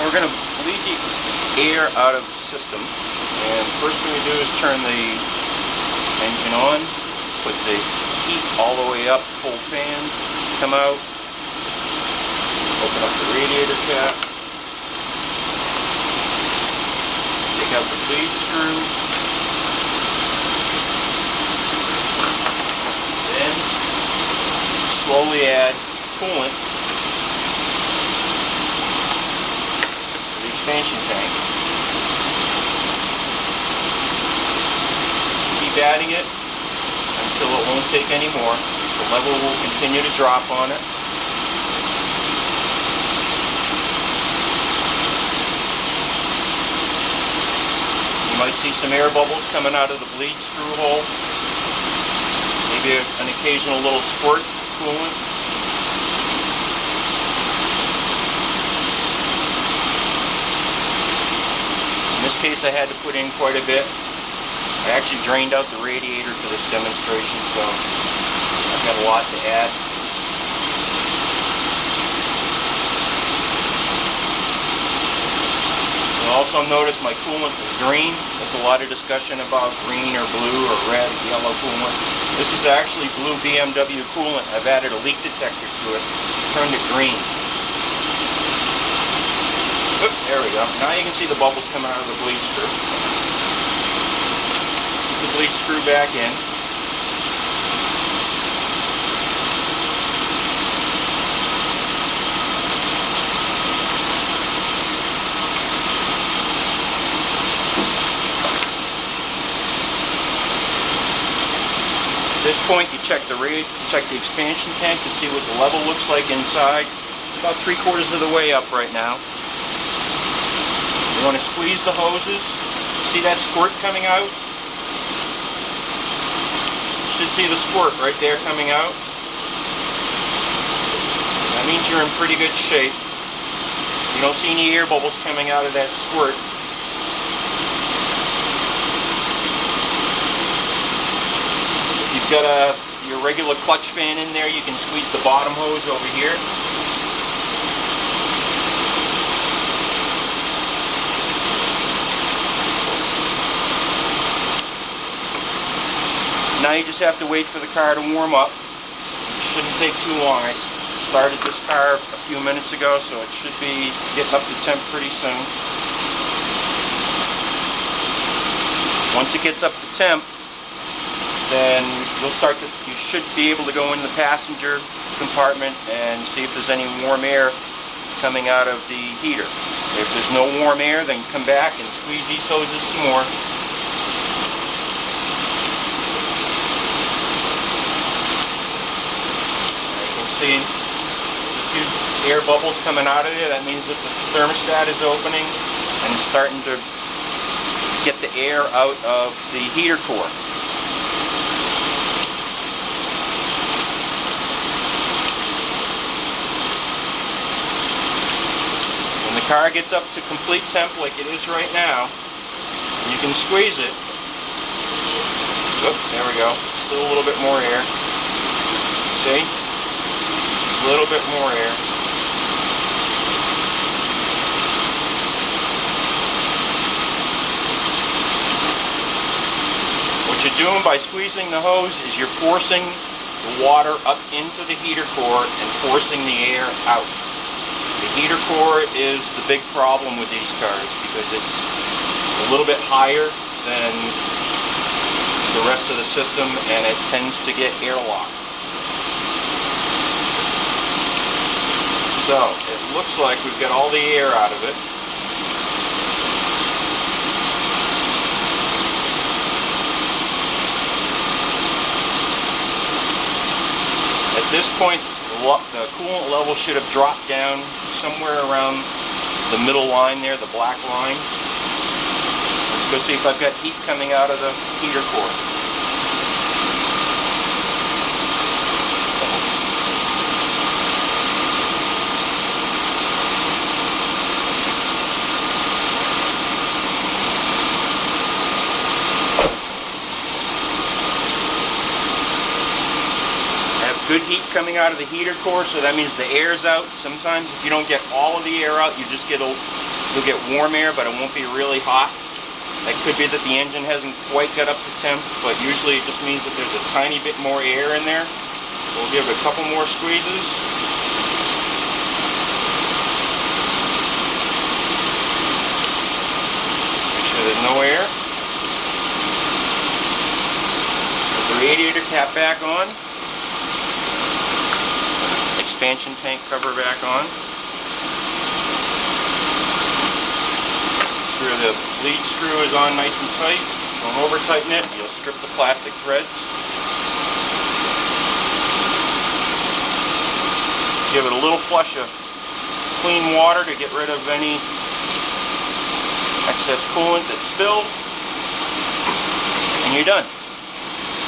we're going to bleed the air out of the system, and first thing we do is turn the engine on, put the heat all the way up, full fan, come out, open up the radiator cap, take out the bleed screw, then slowly add coolant to the expansion tank. Keep adding it until it won't take any more. The level will continue to drop on it. You might see some air bubbles coming out of the bleed screw hole. Maybe an occasional little squirt coolant. In this case I had to put in quite a bit. I actually drained out the radiator for this demonstration, so I've got a lot to add. You'll also notice my coolant is green. There's a lot of discussion about green or blue or red or yellow coolant. This is actually blue BMW coolant. I've added a leak detector to it, turned it green. Oop, there we go. Now you can see the bubbles coming out of the bleed screw. Put the bleed screw back in. At this point, you check the expansion tank to see what the level looks like inside. It's about 3/4 of the way up right now. You want to squeeze the hoses. See that squirt coming out? You should see the squirt right there coming out. That means you're in pretty good shape. You don't see any air bubbles coming out of that squirt. Got your regular clutch fan in there, you can squeeze the bottom hose over here. Now you just have to wait for the car to warm up. It shouldn't take too long. I started this car a few minutes ago, so it should be getting up to temp pretty soon. Once it gets up to temp, then you should be able to go in the passenger compartment and see if there's any warm air coming out of the heater. If there's no warm air, then come back and squeeze these hoses some more. You can see there's a few air bubbles coming out of there. That means that the thermostat is opening and it's starting to get the air out of the heater core. The car gets up to complete temp like it is right now, you can squeeze it. Oh, there we go. Still a little bit more air. See? A little bit more air. What you're doing by squeezing the hose is you're forcing the water up into the heater core and forcing the air out. The heater core is the big problem with these cars because it's a little bit higher than the rest of the system and it tends to get airlocked. So it looks like we've got all the air out of it. At this point, the coolant level should have dropped down somewhere around the middle line there, the black line. Let's go see if I've got heat coming out of the heater core. Good heat coming out of the heater core, so that means the air's out. Sometimes if you don't get all of the air out, you just get a You'll get warm air, but it won't be really hot. That could be that the engine hasn't quite got up to temp, but usually it just means that there's a tiny bit more air in there. We'll give it a couple more squeezes. Make sure there's no air. Put the radiator cap back on. Expansion tank cover back on. Make sure the lead screw is on nice and tight. Don't over tighten it, you'll strip the plastic threads. Give it a little flush of clean water to get rid of any excess coolant that's spilled, and you're done.